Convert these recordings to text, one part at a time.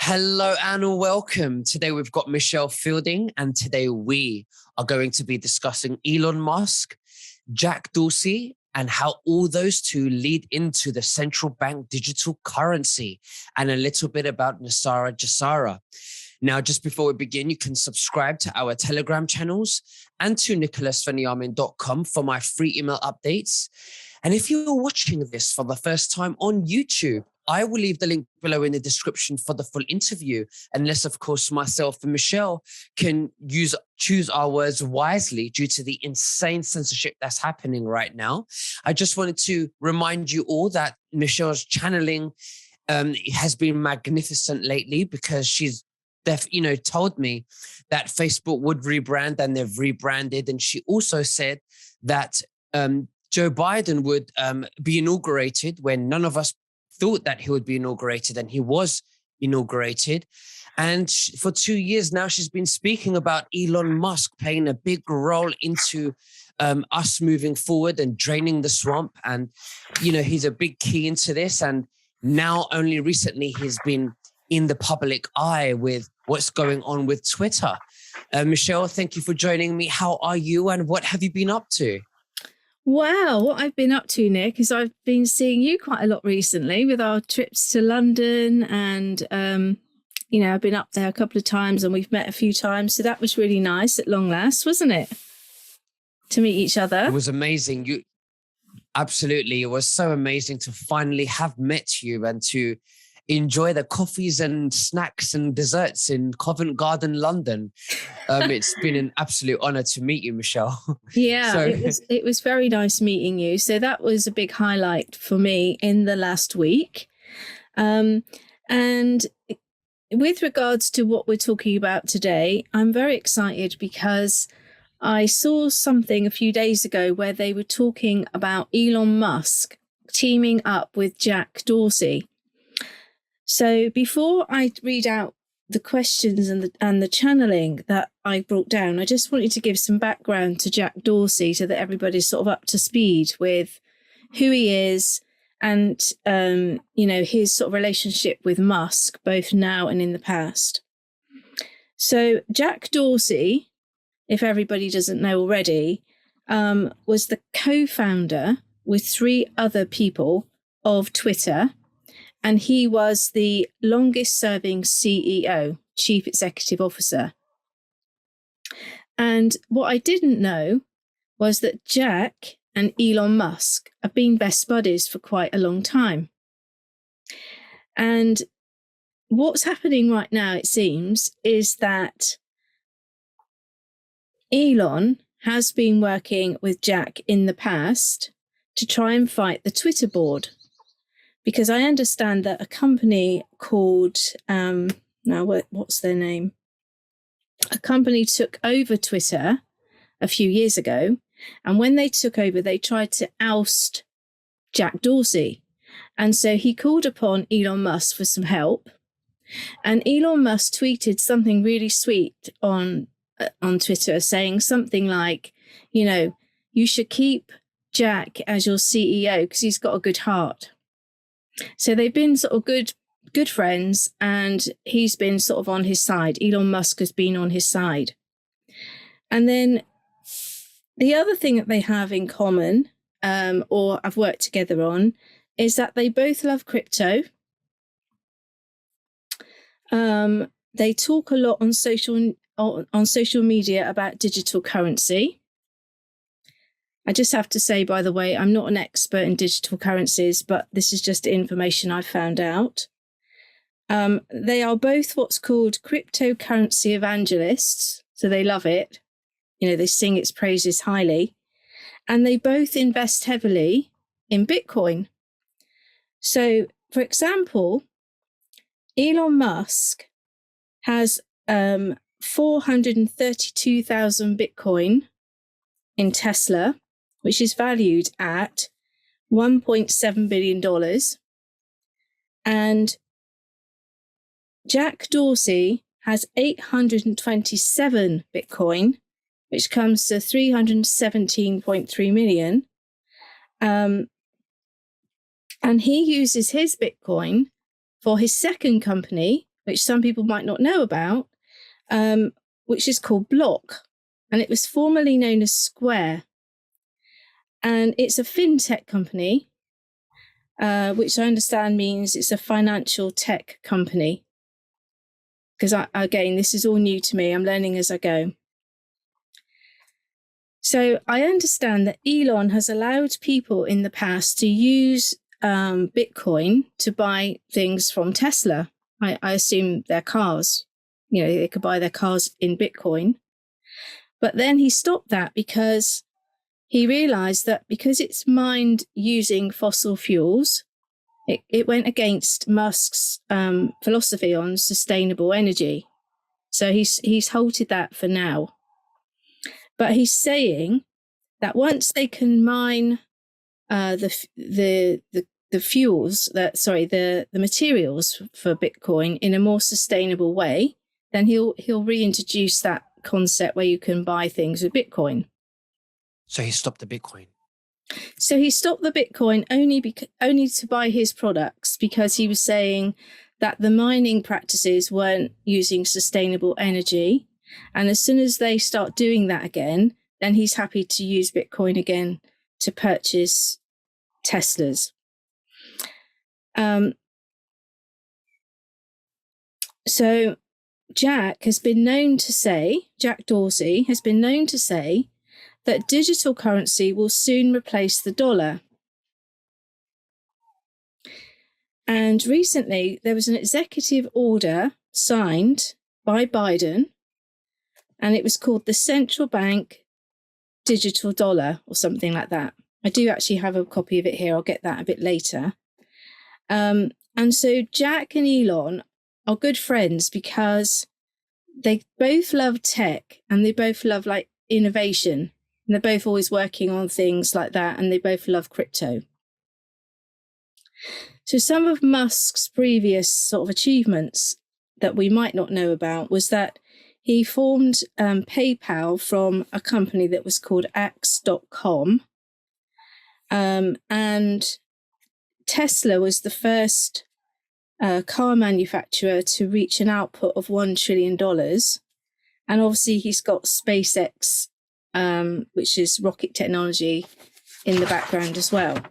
Hello and welcome. Today we've got Michelle Fielding, and today we are going to be discussing Elon Musk, Jack Dorsey, and how all those two lead into the central bank digital currency, and a little bit about Nasara Jassara. Now, just before we begin, you can subscribe to our Telegram channels and to nicholasveniamin.com for my free email updates. And if you're watching this for the first time on YouTube, I will leave the link below in the description for the full interview, unless, of course, myself and Michelle can choose our words wisely due to the insane censorship that's happening right now. I just wanted to remind you all that Michelle's channeling has been magnificent lately, because she's told me that Facebook would rebrand, and they've rebranded. And she also said that Joe Biden would be inaugurated when none of us thought that he would be inaugurated, and he was inaugurated. And for 2 years now, she's been speaking about Elon Musk playing a big role into us moving forward and draining the swamp. And, he's a big key into this. And now only recently he's been in the public eye with what's going on with Twitter. Michelle, thank you for joining me. How are you, and what have you been up to? Wow, what I've been up to, Nick, is I've been seeing you quite a lot recently with our trips to London, and I've been up there a couple of times and we've met a few times. So that was really nice at long last, wasn't it? To meet each other. It was amazing. Absolutely. It was so amazing to finally have met you and to enjoy the coffees and snacks and desserts in Covent Garden, London. It's been an absolute honor to meet you, Michelle. Yeah, it was very nice meeting you. So that was a big highlight for me in the last week. And with regards to what we're talking about today, I'm very excited because I saw something a few days ago where they were talking about Elon Musk teaming up with Jack Dorsey. So before I read out the questions and the channeling that I brought down, I just wanted to give some background to Jack Dorsey so that everybody's sort of up to speed with who he is and, his sort of relationship with Musk, both now and in the past. So Jack Dorsey, if everybody doesn't know already, was the co-founder with 3 other people of Twitter. And he was the longest serving CEO, Chief Executive Officer. And what I didn't know was that Jack and Elon Musk have been best buddies for quite a long time. And what's happening right now, it seems, is that Elon has been working with Jack in the past to try and fight the Twitter board. Because I understand that a company called, what's their name? A company took over Twitter a few years ago. And when they took over, they tried to oust Jack Dorsey. And so he called upon Elon Musk for some help. And Elon Musk tweeted something really sweet on Twitter, saying something like, you should keep Jack as your CEO because he's got a good heart. So they've been sort of good friends, and he's been sort of on his side. Elon Musk has been on his side. And then the other thing that they have in common, or have worked together on, is that they both love crypto. They talk a lot on social media about digital currency. I just have to say, by the way, I'm not an expert in digital currencies, but this is just information I found out. They are both what's called cryptocurrency evangelists, so they love it. They sing its praises highly. And they both invest heavily in Bitcoin. So, for example, Elon Musk has 432,000 Bitcoin in Tesla, which is valued at $1.7 billion. And Jack Dorsey has 827 Bitcoin, which comes to 317.3 million. And he uses his Bitcoin for his second company, which some people might not know about, which is called Block. And it was formerly known as Square. And it's a fintech company, which I understand means it's a financial tech company. Because again, this is all new to me. I'm learning as I go. So I understand that Elon has allowed people in the past to use Bitcoin to buy things from Tesla. I assume their cars. They could buy their cars in Bitcoin. But then he stopped that because he realized that because it's mined using fossil fuels, it went against Musk's philosophy on sustainable energy. So he's halted that for now. But he's saying that once they can mine the fuels, the materials for Bitcoin in a more sustainable way, then he'll reintroduce that concept where you can buy things with Bitcoin. So he stopped the Bitcoin. So he stopped the Bitcoin only to buy his products because he was saying that the mining practices weren't using sustainable energy. And as soon as they start doing that again, then he's happy to use Bitcoin again to purchase Teslas. So Jack Dorsey has been known to say that digital currency will soon replace the dollar. And recently there was an executive order signed by Biden, and it was called the Central Bank Digital Dollar or something like that. I do actually have a copy of it here. I'll get that a bit later. And so Jack and Elon are good friends because they both love tech and they both love innovation. And they're both always working on things like that, and they both love crypto. So some of Musk's previous sort of achievements that we might not know about was that he formed PayPal from a company that was called Axe.com. And Tesla was the first car manufacturer to reach an output of $1 trillion. And obviously he's got SpaceX, which is rocket technology, in the background as well.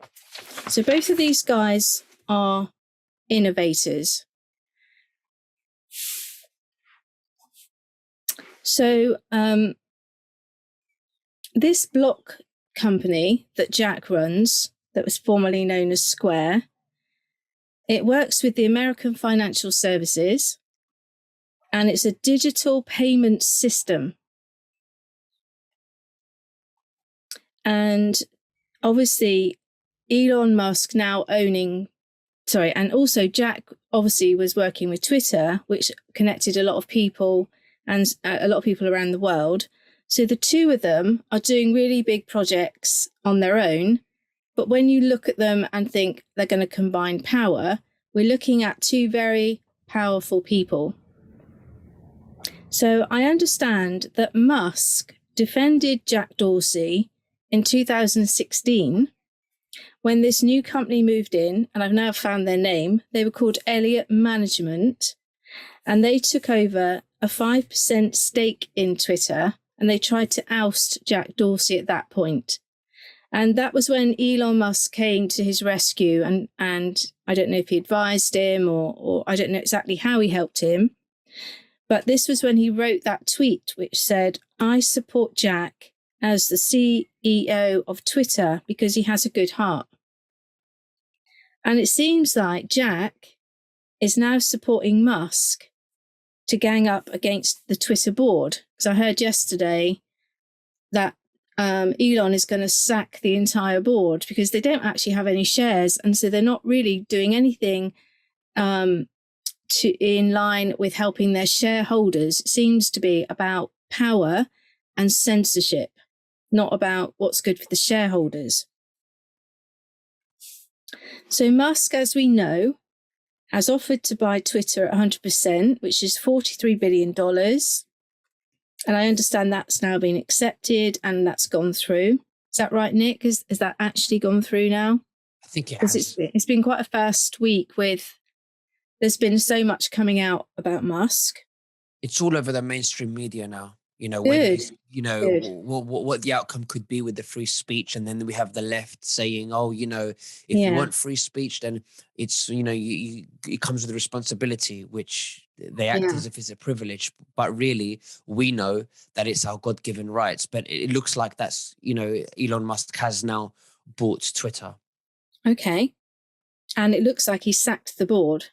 So both of these guys are innovators. So this Block company that Jack runs, that was formerly known as Square, it works with the American Financial Services, and it's a digital payment system. And obviously, Elon Musk now and also Jack obviously was working with Twitter, which connected a lot of people and a lot of people around the world. So the two of them are doing really big projects on their own. But when you look at them and think they're going to combine power, we're looking at two very powerful people. So I understand that Musk defended Jack Dorsey in 2016 when this new company moved in, and I've now found their name. They were called Elliott Management, and they took over a 5% stake in Twitter, and they tried to oust Jack Dorsey at that point. And that was when Elon Musk came to his rescue, and I don't know if he advised him or I don't know exactly how he helped him. But this was when he wrote that tweet, which said, "I support Jack as the CEO of Twitter because he has a good heart." And it seems like Jack is now supporting Musk to gang up against the Twitter board. Because I heard yesterday that Elon is going to sack the entire board because they don't actually have any shares. And so they're not really doing anything in line with helping their shareholders. It seems to be about power and censorship, not about what's good for the shareholders. So Musk, as we know, has offered to buy Twitter at 100%, which is $43 billion. And I understand that's now been accepted and that's gone through. Is that right, Nick? Has that actually gone through now? I think it has. It's been quite a fast week with there's been so much coming out about Musk. It's all over the mainstream media now. Whether Good. he's, Good. what the outcome could be with the free speech. And then we have the left saying, oh, if you want free speech, then it's, it comes with a responsibility, which they act as if it's a privilege. But really, we know that it's our God-given rights. But it looks like that's, Elon Musk has now bought Twitter. Okay. And it looks like he sacked the board,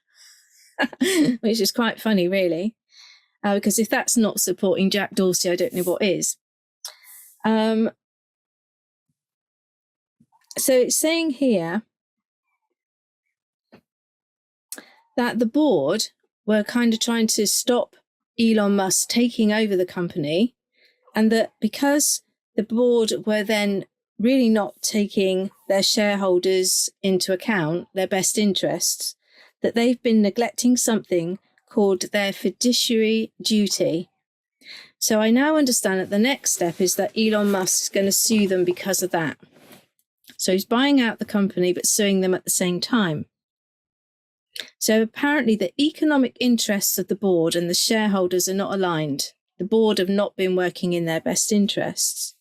which is quite funny, really. Because if that's not supporting Jack Dorsey, I don't know what is. So it's saying here that the board were kind of trying to stop Elon Musk taking over the company, and that because the board were then really not taking their shareholders into account, their best interests, that they've been neglecting something called their fiduciary duty. So I now understand that the next step is that Elon Musk is going to sue them because of that. So he's buying out the company, but suing them at the same time. So apparently the economic interests of the board and the shareholders are not aligned. The board have not been working in their best interests.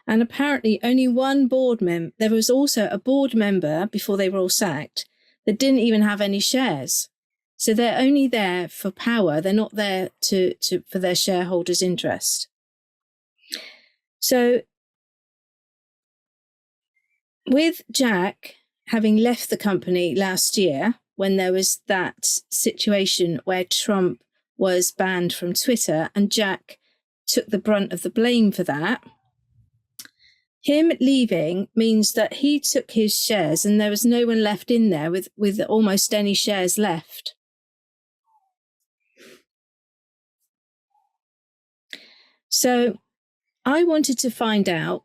And apparently only one board member, there was also a board member before they were all sacked, that didn't even have any shares. So they're only there for power. They're not there for their shareholders' interest. So with Jack having left the company last year, when there was that situation where Trump was banned from Twitter and Jack took the brunt of the blame for that, him leaving means that he took his shares and there was no one left in there with almost any shares left. So I wanted to find out,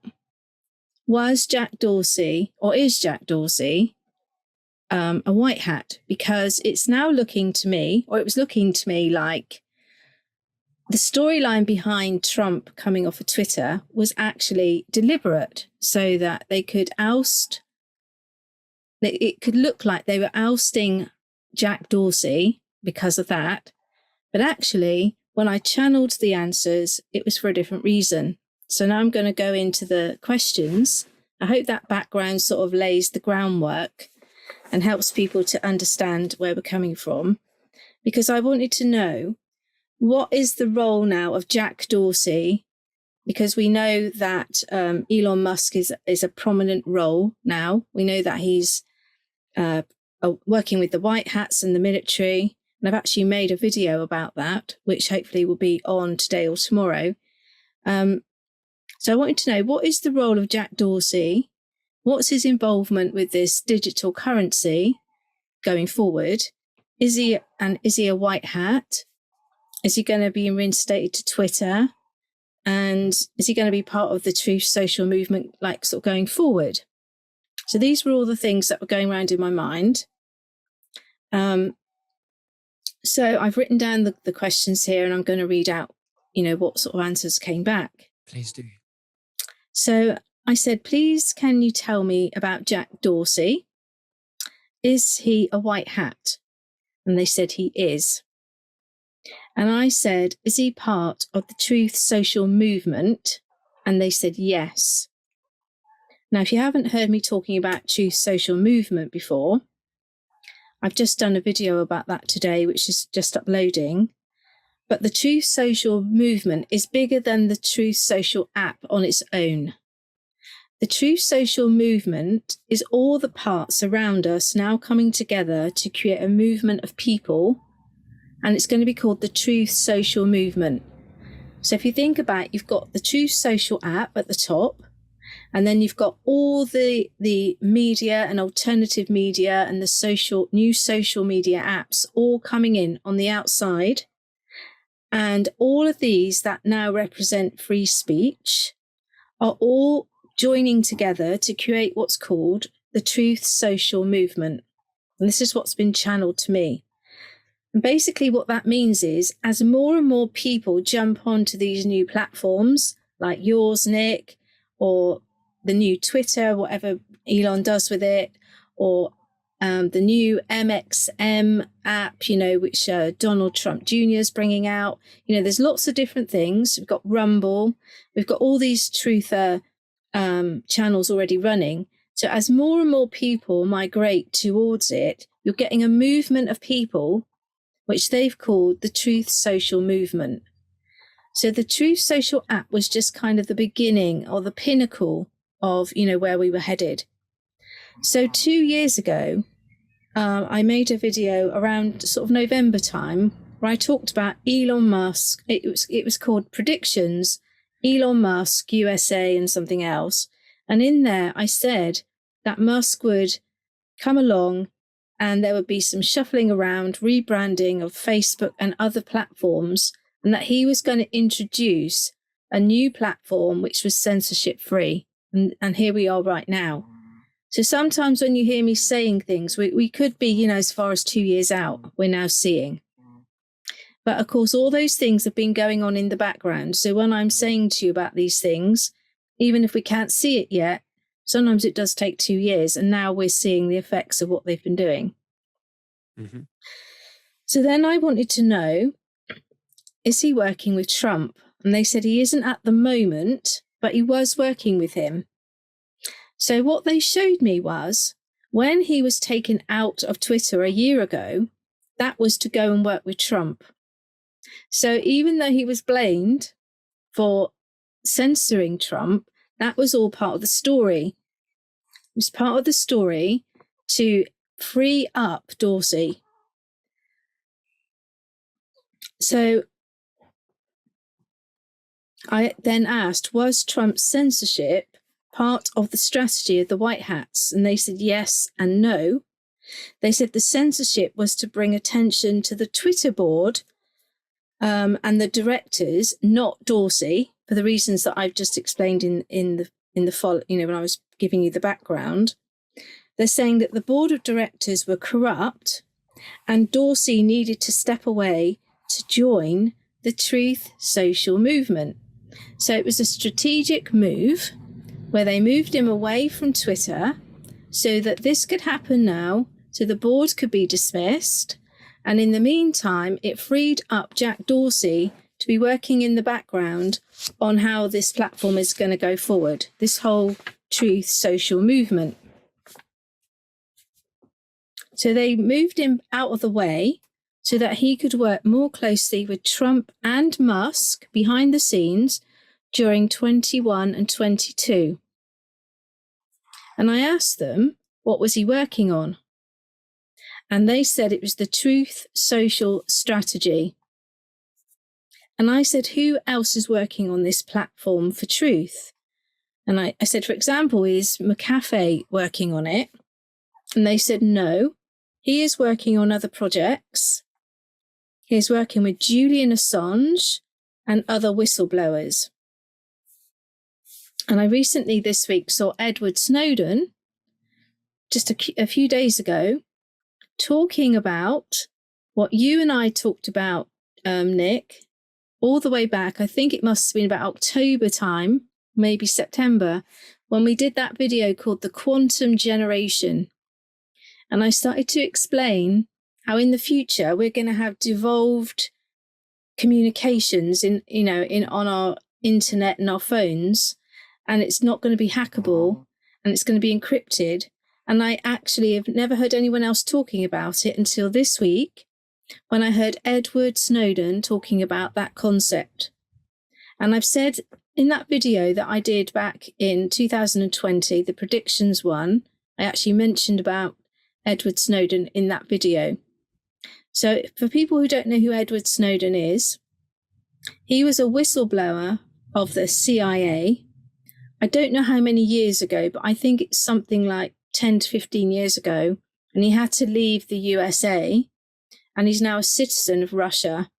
is Jack Dorsey a white hat? Because it's now looking to me, or it was looking to me like the storyline behind Trump coming off of Twitter was actually deliberate so that they could it could look like they were ousting Jack Dorsey because of that. But actually, when I channeled the answers, it was for a different reason. So now I'm going to go into the questions. I hope that background sort of lays the groundwork and helps people to understand where we're coming from. Because I wanted to know, what is the role now of Jack Dorsey? Because we know that Elon Musk is a prominent role now. We know that he's working with the white hats and the military. And I've actually made a video about that, which hopefully will be on today or tomorrow. So I wanted to know, what is the role of Jack Dorsey? What's his involvement with this digital currency going forward? Is he a white hat? Is he going to be reinstated to Twitter? And is he going to be part of the Truth Social movement, like sort of going forward? So these were all the things that were going around in my mind. So I've written down the questions here, and I'm going to read out, what sort of answers came back. Please do. So I said, please, can you tell me about Jack Dorsey? Is he a white hat? And they said he is. And I said, is he part of the Truth Social movement? And they said yes. Now, if you haven't heard me talking about Truth Social movement before, I've just done a video about that today, which is just uploading. But the Truth Social movement is bigger than the Truth Social app on its own. The Truth Social movement is all the parts around us now coming together to create a movement of people, and it's going to be called the Truth Social movement. So if you think about it, you've got the Truth Social app at the top, and then you've got all the media and alternative media and the new social media apps all coming in on the outside. And all of these that now represent free speech are all joining together to create what's called the Truth Social movement. And this is what's been channeled to me. And basically what that means is, as more and more people jump onto these new platforms, like yours, Nick, or the new Twitter, whatever Elon does with it, or the new MXM app, which Donald Trump Jr. is bringing out. There's lots of different things. We've got Rumble. We've got all these truther channels already running. So as more and more people migrate towards it, you're getting a movement of people, which they've called the Truth Social movement. So the Truth Social app was just kind of the beginning or the pinnacle of, where we were headed. So 2 years ago, I made a video around sort of November time where I talked about Elon Musk. It was called Predictions, Elon Musk, USA, and something else. And in there, I said that Musk would come along and there would be some shuffling around, rebranding of Facebook and other platforms, and that he was going to introduce a new platform which was censorship free. And here we are right now. So sometimes when you hear me saying things, we could be, as far as 2 years out, we're now seeing. But of course, all those things have been going on in the background. So when I'm saying to you about these things, even if we can't see it yet, sometimes it does take 2 years. And now we're seeing the effects of what they've been doing. Mm-hmm. So then I wanted to know, is he working with Trump? And they said he isn't at the moment, but he was working with him. So what they showed me was when he was taken out of Twitter a year ago, that was to go and work with Trump. So even though he was blamed for censoring Trump, that was all part of the story. It was part of the story to free up Dorsey. So I then asked, was Trump's censorship part of the strategy of the White Hats? And they said yes and no. They said the censorship was to bring attention to the Twitter board and the directors, not Dorsey, for the reasons that I've just explained in the follow, when I was giving you the background. They're saying that the board of directors were corrupt and Dorsey needed to step away to join the Truth Social movement. So it was a strategic move where they moved him away from Twitter so that this could happen now, so the board could be dismissed. And in the meantime, it freed up Jack Dorsey to be working in the background on how this platform is going to go forward, this whole Truth Social movement. So they moved him out of the way so that he could work more closely with Trump and Musk behind the scenes during 21 and 22. And I asked them, what was he working on? And they said it was the Truth Social strategy. And I said, who else is working on this platform for truth? And I said, for example, is McAfee working on it? And they said, no, he is working on other projects. He is working with Julian Assange and other whistleblowers. And I recently this week saw Edward Snowden, just a few days ago, talking about what you and I talked about, Nick, all the way back. I think it must have been about October time, maybe September, when we did that video called The Quantum Generation. And I started to explain how in the future we're going to have devolved communications on our internet and our phones, and it's not going to be hackable and it's going to be encrypted. And I actually have never heard anyone else talking about it until this week when I heard Edward Snowden talking about that concept. And I've said in that video that I did back in 2020, the predictions one, I actually mentioned about Edward Snowden in that video. So for people who don't know who Edward Snowden is, he was a whistleblower of the CIA. I don't know how many years ago, but I think it's something like 10 to 15 years ago. And he had to leave the USA, and he's now a citizen of Russia.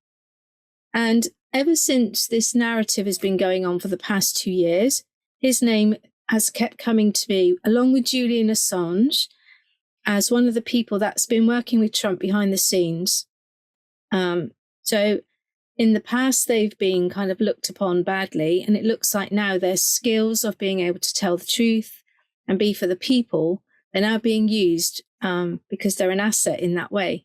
And ever since this narrative has been going on for the past 2 years, his name has kept coming to me, along with Julian Assange, as one of the people that's been working with Trump behind the scenes. So in the past, they've been kind of looked upon badly, and it looks like now their skills of being able to tell the truth and be for the people, they're now being used because they're an asset in that way.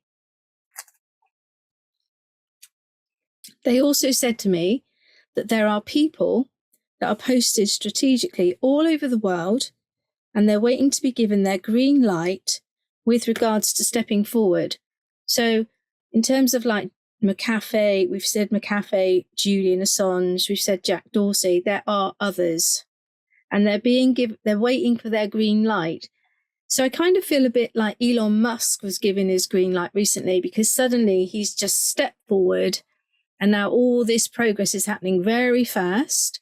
They also said to me that there are people that are posted strategically all over the world, and they're waiting to be given their green light with regards to stepping forward. So in terms of like McAfee, we've said McAfee, Julian Assange, we've said Jack Dorsey, there are others, and they're waiting for their green light. So I kind of feel a bit like Elon Musk was given his green light recently, because suddenly he's just stepped forward, and now all this progress is happening very fast.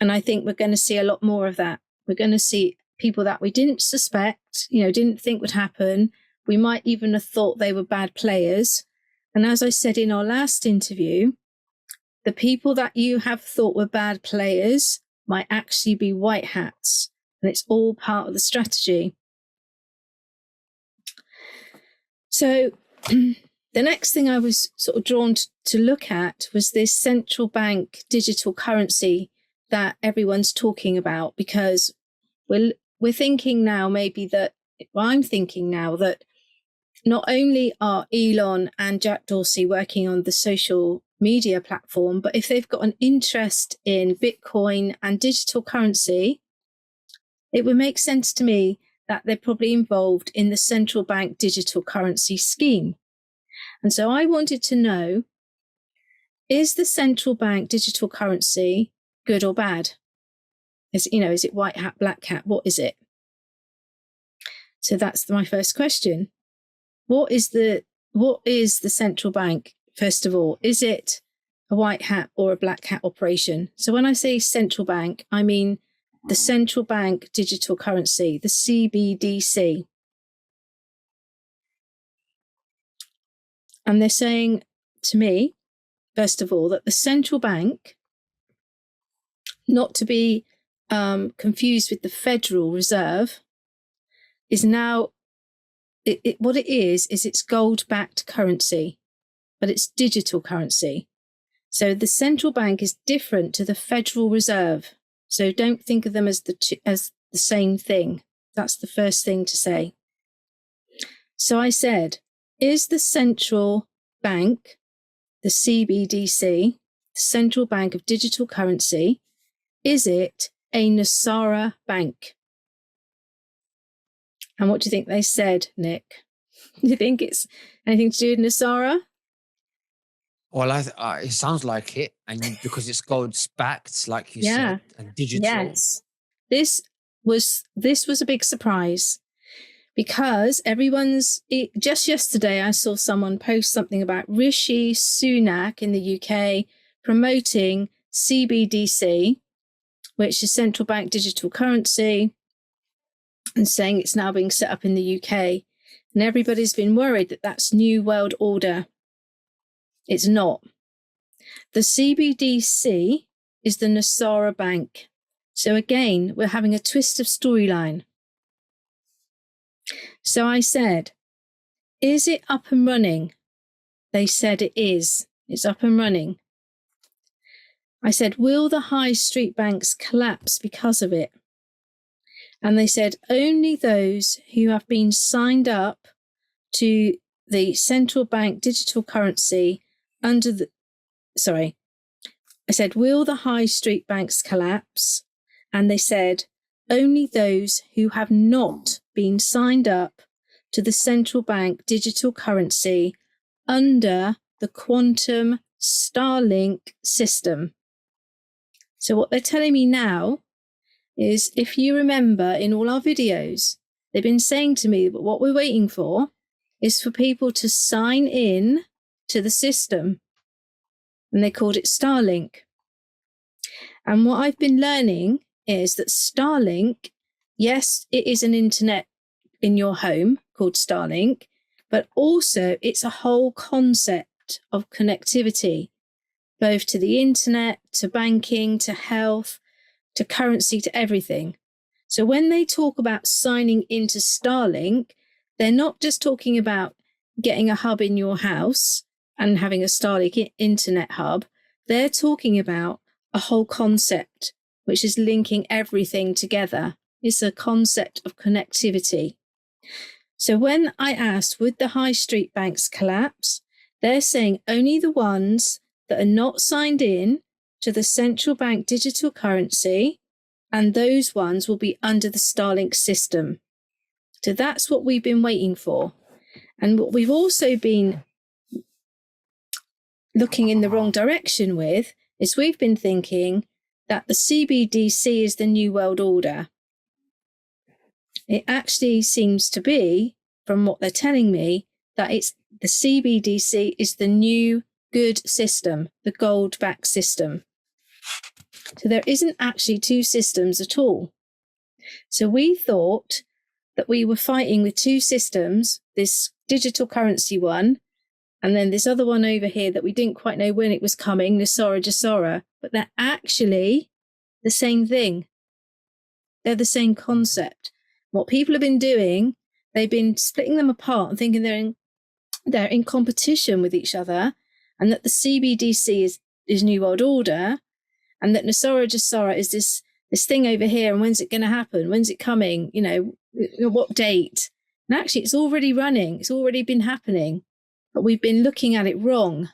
And I think we're going to see a lot more of that. We're going to see people that we didn't suspect, didn't think would happen. We might even have thought they were bad players. And as I said in our last interview, the people that you have thought were bad players might actually be white hats. And it's all part of the strategy. So the next thing I was sort of drawn to look at was this central bank digital currency that everyone's talking about, because we're thinking now I'm thinking now that not only are Elon and Jack Dorsey working on the social media platform, but if they've got an interest in Bitcoin and digital currency, it would make sense to me that they're probably involved in the central bank digital currency scheme. And so I wanted to know, is the central bank digital currency good or bad? Is it white hat, black hat? What is it? So that's my first question. What is the central bank, first of all? Is it a white hat or a black hat operation? So when I say central bank, I mean the central bank digital currency, the CBDC. And they're saying to me, first of all, that the central bank, not to be confused with the Federal Reserve, is now, what it is it's gold-backed currency, but it's digital currency. So the central bank is different to the Federal Reserve. So don't think of them as the same thing. That's the first thing to say. So I said, is the central bank, the CBDC, the Central Bank of Digital Currency, is it a Nasara bank? And what do you think they said, Nick? Do you think it's anything to do with Nasara? Well, it sounds like it, and because it's gold backed, like you said, and digital. Yes, this was a big surprise, because just yesterday I saw someone post something about Rishi Sunak in the UK promoting CBDC, which is central bank digital currency, and saying it's now being set up in the UK. And everybody's been worried that that's New World Order. It's not. The CBDC is the Nasara Bank. So again, we're having a twist of storyline. So I said, is it up and running? They said it is. It's up and running. I said, will the high street banks collapse because of it? And they said, only those who have been signed up to the central bank digital currency I said, will the high street banks collapse? And they said, only those who have not been signed up to the central bank digital currency under the quantum Starlink system. So what they're telling me now is, if you remember in all our videos, they've been saying to me that what we're waiting for is for people to sign in to the system. And they called it Starlink. And what I've been learning is that Starlink, yes, it is an internet in your home called Starlink, but also it's a whole concept of connectivity, both to the internet, to banking, to health, to currency, to everything. So when they talk about signing into Starlink, they're not just talking about getting a hub in your house and having a Starlink internet hub. They're talking about a whole concept, which is linking everything together. It's a concept of connectivity. So when I asked, would the high street banks collapse? They're saying only the ones that are not signed in to the central bank digital currency, and those ones will be under the Starlink system. So that's what we've been waiting for. And what we've also been looking in the wrong direction with is we've been thinking that the CBDC is the new world order. It actually seems to be, from what they're telling me, that it's the CBDC is the new good system, the gold-backed system. So there isn't actually two systems at all. So we thought that we were fighting with two systems, this digital currency one, and then this other one over here that we didn't quite know when it was coming, Nosara Jasara, but they're actually the same thing. They're the same concept. What people have been doing, they've been splitting them apart and thinking they're in competition with each other, and that the CBDC is New World Order, and that Nosara Jasara is this thing over here, and when's it going to happen? When's it coming? What date? And actually, it's already running. It's already been happening, but we've been looking at it wrong.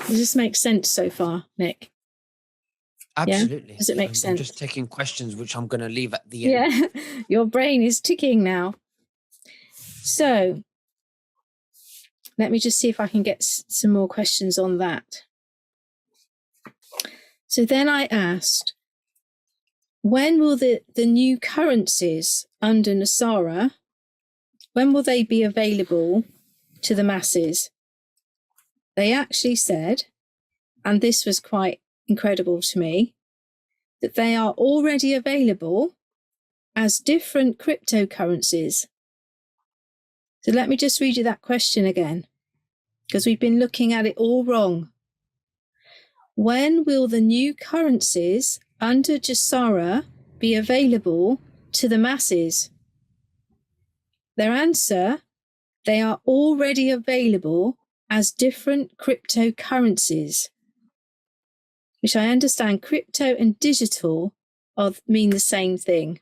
Does this make sense so far, Nick? Absolutely. Yeah? Does it make sense? I'm just taking questions, which I'm going to leave at the end. Yeah, your brain is ticking now. So let me just see if I can get some more questions on that. So then I asked, when will the new currencies under Nosara, when will they be available to the masses? They actually said, and this was quite incredible to me, that they are already available as different cryptocurrencies. So let me just read you that question again, because we've been looking at it all wrong. When will the new currencies under Jasara be available to the masses? Their answer, they are already available as different cryptocurrencies, which I understand crypto and digital mean the same thing.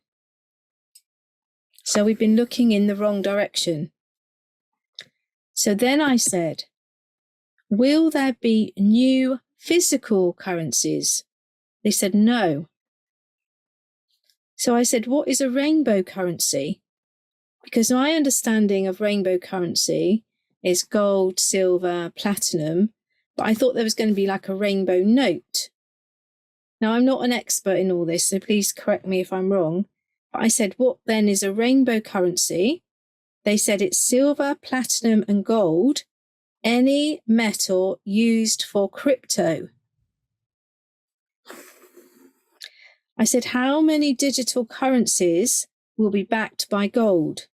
So we've been looking in the wrong direction. So then I said, will there be new physical currencies? They said no. So I said, what is a rainbow currency? Because my understanding of rainbow currency is gold, silver, platinum, but I thought there was going to be like a rainbow note. Now, I'm not an expert in all this, so please correct me if I'm wrong. But I said, what then is a rainbow currency? They said it's silver, platinum, and gold, any metal used for crypto. I said, how many digital currencies will be backed by gold?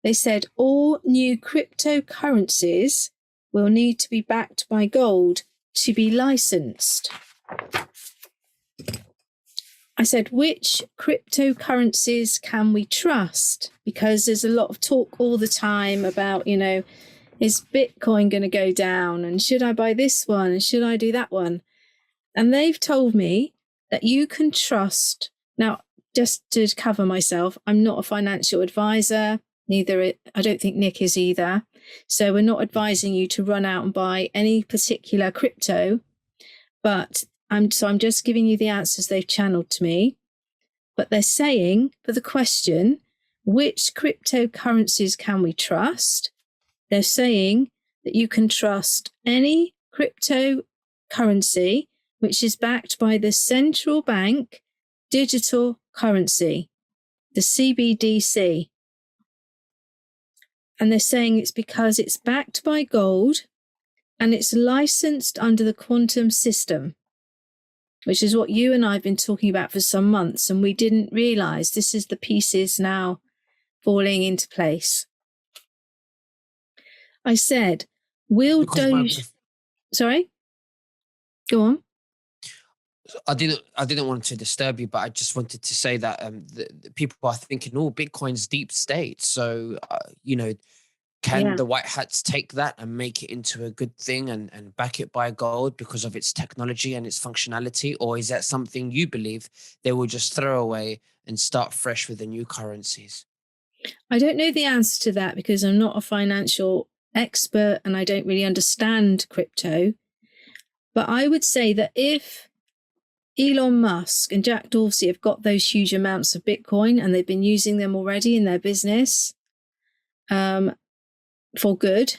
They said all new cryptocurrencies will need to be backed by gold to be licensed. I said, which cryptocurrencies can we trust? Because there's a lot of talk all the time about, is Bitcoin going to go down? And should I buy this one? And should I do that one? And they've told me that you can trust. Now, just to cover myself, I'm not a financial advisor. I don't think Nick is either. So we're not advising you to run out and buy any particular crypto. But I'm just giving you the answers they've channeled to me. But they're saying, for the question, which cryptocurrencies can we trust? They're saying that you can trust any cryptocurrency which is backed by the central bank digital currency, the CBDC. And they're saying it's because it's backed by gold and it's licensed under the quantum system, which is what you and I have been talking about for some months, and we didn't realize this is the pieces now falling into place. I said, will Doge... Sorry? Go on. I didn't want to disturb you, but I just wanted to say that the people are thinking, Bitcoin's deep state. So, can the white hats take that and make it into a good thing and back it by gold because of its technology and its functionality? Or is that something you believe they will just throw away and start fresh with the new currencies? I don't know the answer to that because I'm not a financial expert and I don't really understand crypto. But I would say that if Elon Musk and Jack Dorsey have got those huge amounts of Bitcoin and they've been using them already in their business for good,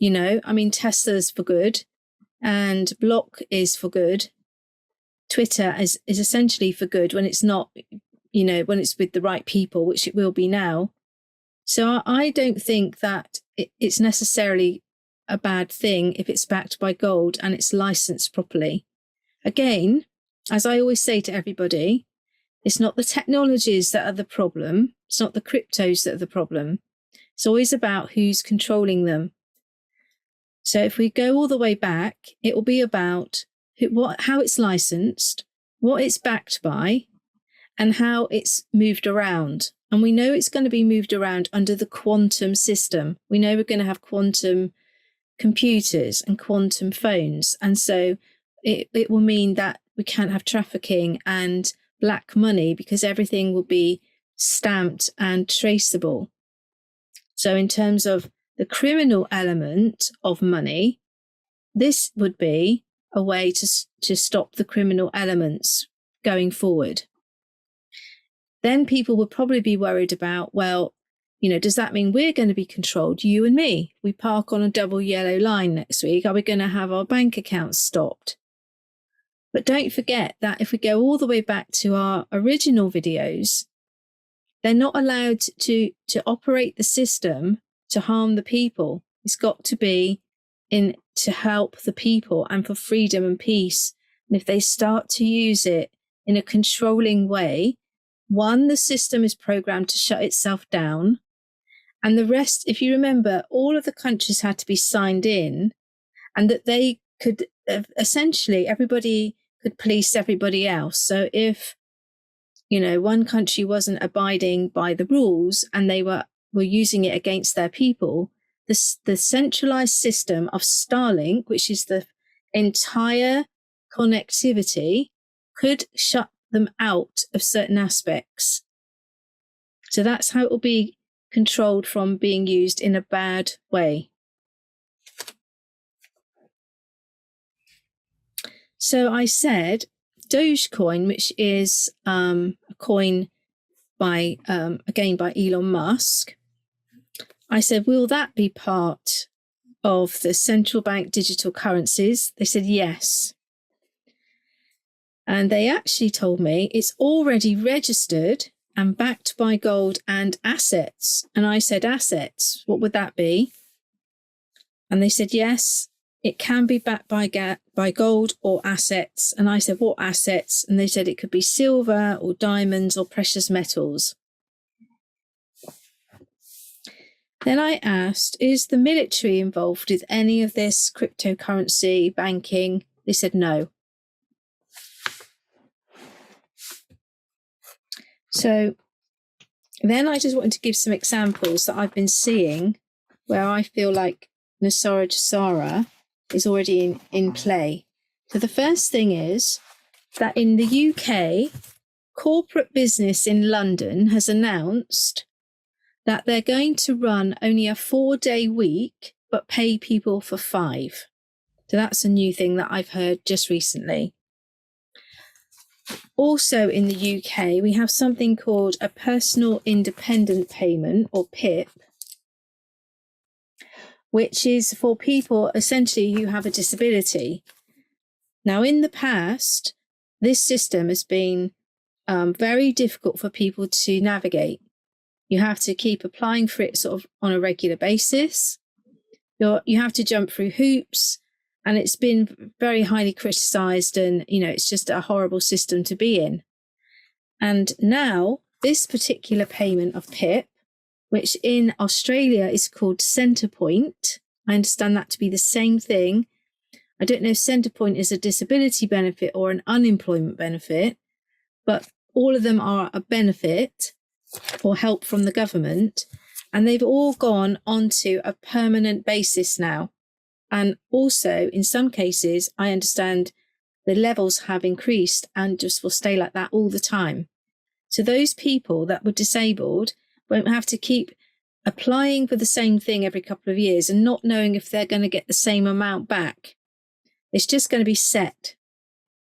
Tesla's for good and Block is for good. Twitter is essentially for good when it's not, when it's with the right people, which it will be now. So I don't think that it's necessarily a bad thing if it's backed by gold and it's licensed properly. Again, as I always say to everybody, it's not the technologies that are the problem. It's not the cryptos that are the problem. It's always about who's controlling them. So if we go all the way back, it will be about how it's licensed, what it's backed by, and how it's moved around. And we know it's going to be moved around under the quantum system. We know we're going to have quantum computers and quantum phones. And so it will mean that we can't have trafficking and black money because everything will be stamped and traceable. So in terms of the criminal element of money, this would be a way to stop the criminal elements going forward. Then people would probably be worried about, well, does that mean we're going to be controlled, you and me? We park on a double yellow line next week. Are we going to have our bank accounts stopped? But don't forget that if we go all the way back to our original videos, they're not allowed to operate the system to harm the people. It's got to be to help the people and for freedom and peace. And if they start to use it in a controlling way, one, the system is programmed to shut itself down. And the rest, if you remember, all of the countries had to be signed in and that they could essentially, everybody could police everybody else. So if, one country wasn't abiding by the rules and they were using it against their people, the centralized system of Starlink, which is the entire connectivity, could shut them out of certain aspects. So that's how it will be controlled from being used in a bad way. So I said Dogecoin, which is a coin by Elon Musk. I said, will that be part of the central bank digital currencies? They said yes. And they actually told me it's already registered and backed by gold and assets. And I said, assets, what would that be? And they said, yes, it can be backed by gold or assets. And I said, what assets? And they said it could be silver or diamonds or precious metals. Then I asked, is the military involved with any of this cryptocurrency banking? They said no. So then I just wanted to give some examples that I've been seeing where I feel like Nasara Jasara is already in play. So the first thing is that in the UK, corporate business in London has announced that they're going to run only a 4-day week, but pay people for 5. So that's a new thing that I've heard just recently. Also in the UK, we have something called a personal independent payment, or PIP, which is for people essentially who have a disability. Now, in the past, this system has been very difficult for people to navigate. You have to keep applying for it sort of on a regular basis. You have to jump through hoops, and it's been very highly criticised, and it's just a horrible system to be in. And now this particular payment of PIP, which in Australia is called Centrepoint, I understand that to be the same thing. I don't know if Centrepoint is a disability benefit or an unemployment benefit, but all of them are a benefit or help from the government, and they've all gone onto a permanent basis now. And also, in some cases, I understand the levels have increased and just will stay like that all the time. So those people that were disabled won't have to keep applying for the same thing every couple of years and not knowing if they're going to get the same amount back. It's just going to be set.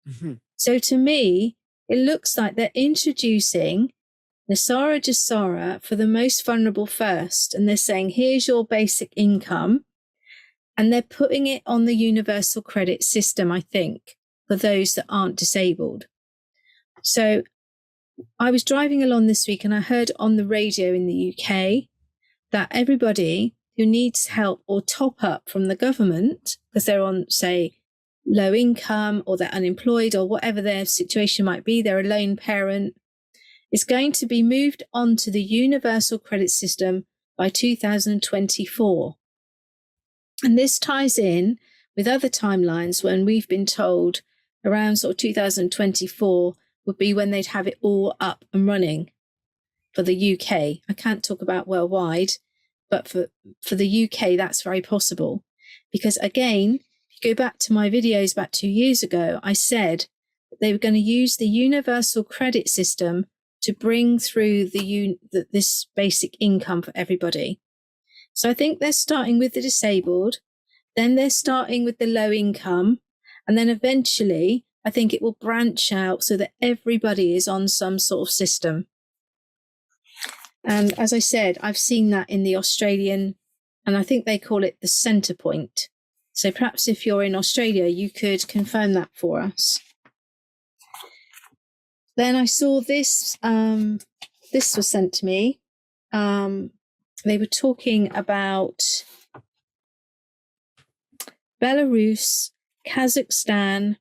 Mm-hmm. So to me, it looks like they're introducing Nasara Jasara for the most vulnerable first. And they're saying, here's your basic income. And they're putting it on the universal credit system, I think, for those that aren't disabled. So I was driving along this week and I heard on the radio in the UK that everybody who needs help or top up from the government, because they're on, say, low income or they're unemployed or whatever their situation might be, they're a lone parent, is going to be moved onto the universal credit system by 2024. And this ties in with other timelines when we've been told around sort of 2024 would be when they'd have it all up and running for the UK. I can't talk about worldwide, but for the UK, that's very possible. Because again, if you go back to my videos about 2 years ago, I said that they were going to use the universal credit system to bring through this basic income for everybody. So I think they're starting with the disabled, then they're starting with the low income, and then eventually I think it will branch out so that everybody is on some sort of system. And as I said, I've seen that in the Australian, and I think they call it the centre point. So perhaps if you're in Australia, you could confirm that for us. Then I saw this, this was sent to me. They were talking about Belarus, Kazakhstan. I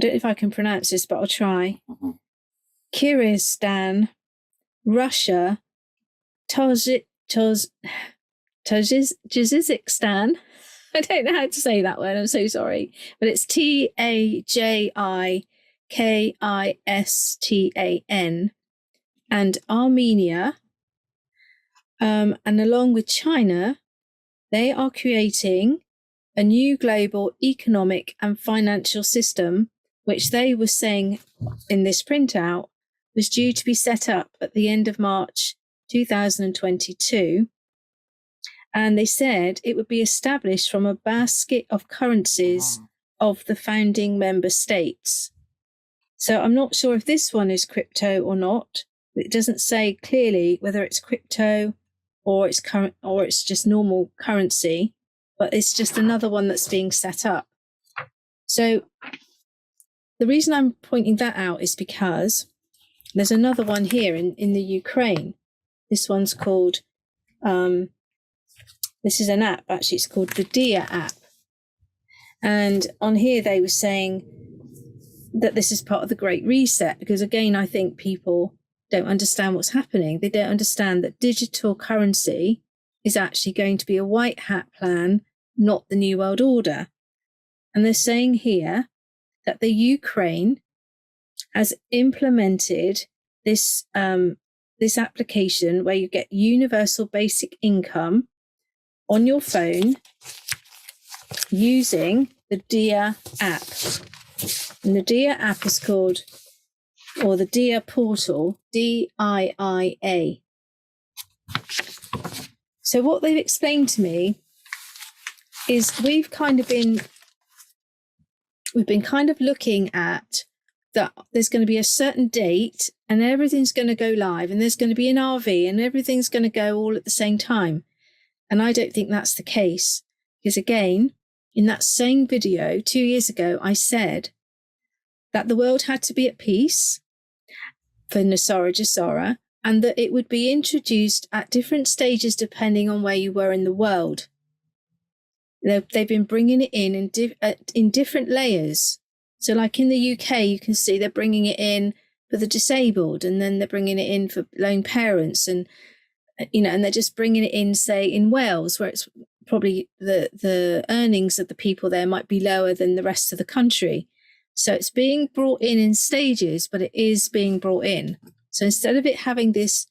don't know if I can pronounce this, but I'll try. Kyrgyzstan, Russia, Tajikistan. I don't know how to say that word. I'm so sorry. But it's Tajikistan and Armenia. And along with China, they are creating a new global economic and financial system, which they were saying in this printout was due to be set up at the end of March 2022. And they said it would be established from a basket of currencies of the founding member states. So I'm not sure if this one is crypto or not. It doesn't say clearly whether it's crypto or it's current or it's just normal currency, but it's just another one that's being set up. So the reason I'm pointing that out is because there's another one here in the Ukraine. This one's called, this is an app, actually, it's called the Dia app. And on here they were saying that this is part of the Great Reset, because again, I think people don't understand what's happening. They don't understand that digital currency is actually going to be a white hat plan, not the New World Order. And they're saying here that the Ukraine has implemented this this application where you get universal basic income on your phone using the Dia app. And the Dia app is called, or the Dia portal, DIIA. So what they've explained to me is we've been kind of looking at that there's going to be a certain date and everything's going to go live and there's going to be an RV and everything's going to go all at the same time. And I don't think that's the case. Because again, in that same video 2 years ago, I said that the world had to be at peace for Nasara Jasara and that it would be introduced at different stages depending on where you were in the world. They've been bringing it in different layers. So like in the UK, you can see they're bringing it in for the disabled, and then they're bringing it in for lone parents, and and they're just bringing it in, say, in Wales, where it's probably the earnings of the people there might be lower than the rest of the country. So it's being brought in stages, but it is being brought in. So instead of it having this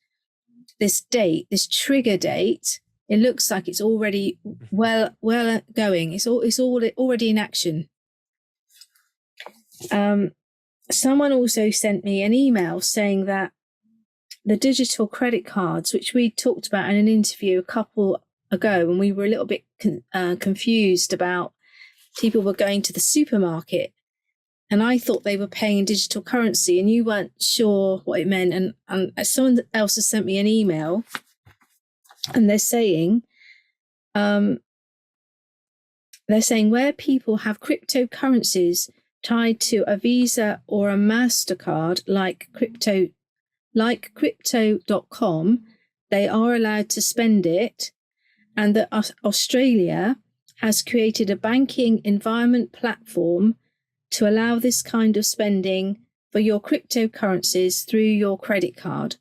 date, this trigger date, it looks like it's already well going. It's already in action. someone also sent me an email saying that the digital credit cards, which we talked about in an interview a couple ago, and we were a little bit confused about people were going to the supermarket, and I thought they were paying in digital currency, and you weren't sure what it meant. And someone else has sent me an email, and they're saying where people have cryptocurrencies tied to a Visa or a MasterCard, like crypto.com, they are allowed to spend it, and that Australia has created a banking environment platform to allow this kind of spending for your cryptocurrencies through your credit card.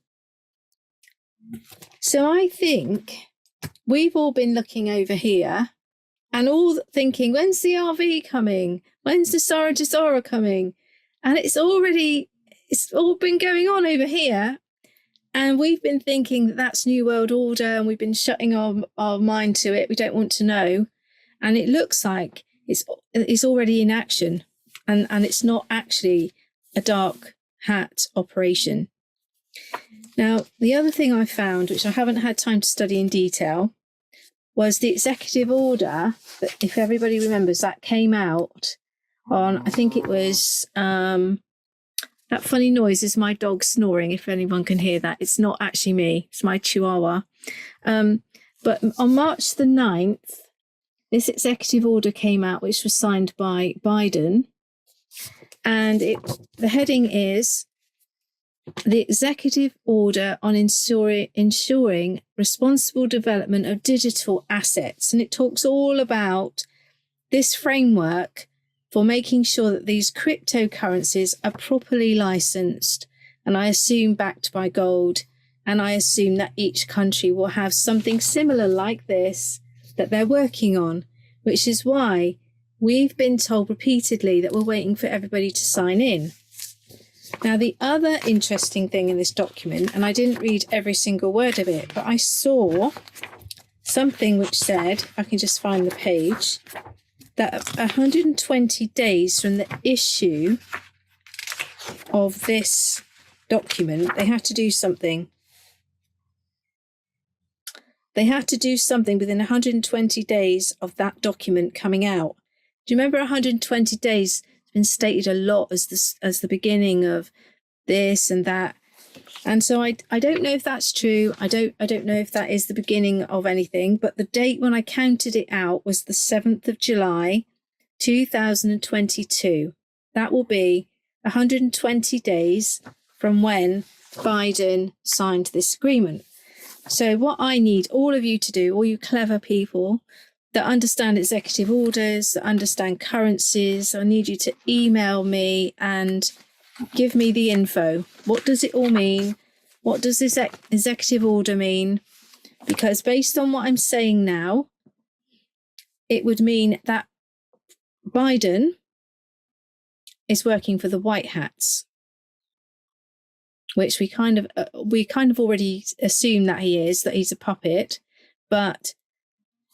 So I think we've all been looking over here and all thinking, when's the RV coming? When's the Sara Sara coming? And it's all been going on over here. And we've been thinking that that's New World Order, and we've been shutting our mind to it. We don't want to know. And it looks like it's already in action. And it's not actually a dark hat operation. Now, the other thing I found, which I haven't had time to study in detail, was the executive order that, if everybody remembers, that came out on, I think it was, that funny noise is my dog snoring, if anyone can hear that. It's not actually me, it's my chihuahua. But on March the 9th, this executive order came out, which was signed by Biden. And the heading is the executive order on ensuring responsible development of digital assets. And it talks all about this framework for making sure that these cryptocurrencies are properly licensed, and I assume backed by gold. And I assume that each country will have something similar like this that they're working on, which is why we've been told repeatedly that we're waiting for everybody to sign in. Now, the other interesting thing in this document, and I didn't read every single word of it, but I saw something which said, I can just find the page, that 120 days from the issue of this document, they had to do something. They had to do something within 120 days of that document coming out. Do you remember 120 days has been stated a lot as the beginning of this and that? And so I don't know if that's true. I don't know if that is the beginning of anything, but the date when I counted it out was the 7th of July, 2022. That will be 120 days from when Biden signed this agreement. So what I need all of you to do, all you clever people that understand executive orders, that understand currencies, I need you to email me and give me the info. What does it all mean? What does this executive order mean? Because based on what I'm saying now, it would mean that Biden is working for the White Hats, which we kind of already assume that he is, that he's a puppet. But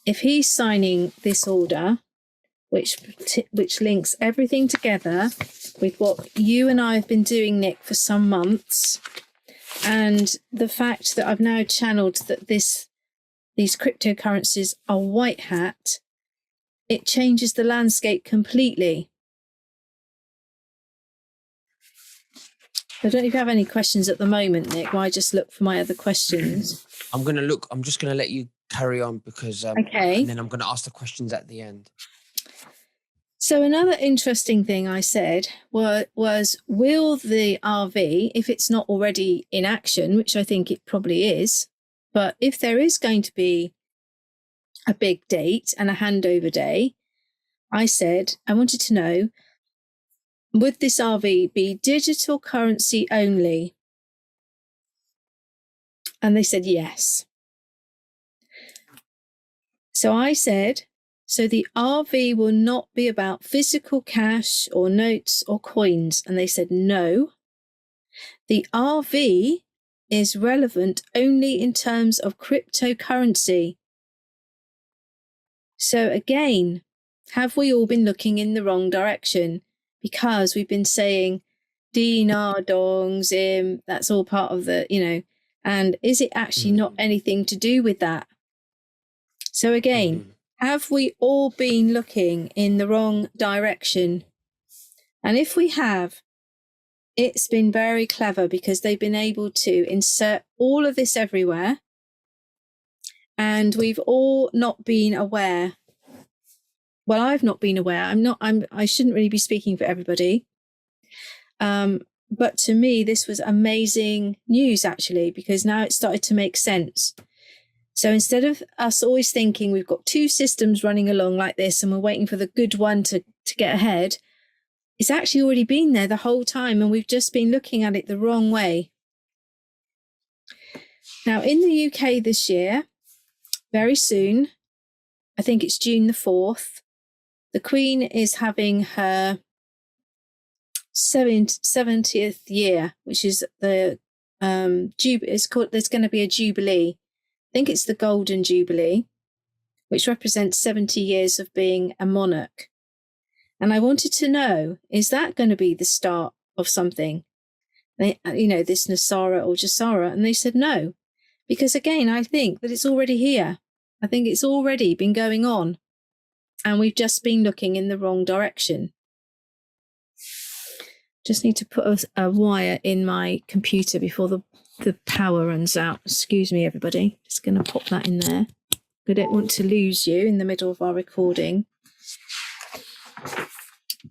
if he's signing this order, which links everything together with what you and I have been doing, Nick, for some months, and the fact that I've now channeled that these cryptocurrencies are white hat, it changes the landscape completely. I don't know if you have any questions at the moment, Nick. Why just look for my other questions? I'm going to look. I'm just going to let you carry on because okay. And then I'm going to ask the questions at the end. So another interesting thing I said was will the RV, if it's not already in action, which I think it probably is, but if there is going to be a big date and a handover day, I said I wanted to know, would this RV be digital currency only? And they said yes. So I said, so the RV will not be about physical cash or notes or coins. And they said no. The RV is relevant only in terms of cryptocurrency. So again, have we all been looking in the wrong direction? Because we've been saying dinar, dong, zim, that's all part of the, and is it actually not anything to do with that? So again, have we all been looking in the wrong direction? And if we have, it's been very clever because they've been able to insert all of this everywhere. And we've all not been aware. Well, I've not been aware. I shouldn't really be speaking for everybody. But to me, this was amazing news, actually, because now it started to make sense. So instead of us always thinking we've got two systems running along like this and we're waiting for the good one to get ahead, it's actually already been there the whole time and we've just been looking at it the wrong way. Now, in the UK this year, very soon, I think it's June the 4th, the Queen is having her 70th year, which is the it's called. There's going to be a jubilee. I think it's the Golden Jubilee, which represents 70 years of being a monarch. And I wanted to know, is that going to be the start of something? This Nasara or Jasara? And they said no, because again, I think that it's already here. I think it's already been going on, and we've just been looking in the wrong direction. Just need to put a wire in my computer before the power runs out. Excuse me, everybody. Just going to pop that in there. We don't want to lose you in the middle of our recording.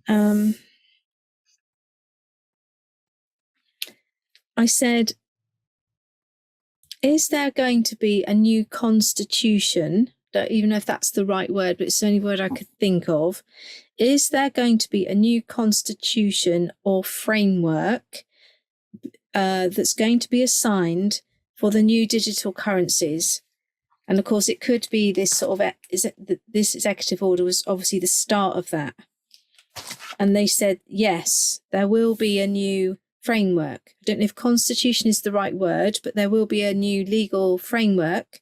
I said, is there going to be a new constitution? Don't even know if that's the right word, but it's the only word I could think of. Is there going to be a new constitution or framework that's going to be assigned for the new digital currencies? And of course, it could be this sort of, this executive order was obviously the start of that. And they said, yes, there will be a new framework. I don't know if constitution is the right word, but there will be a new legal framework,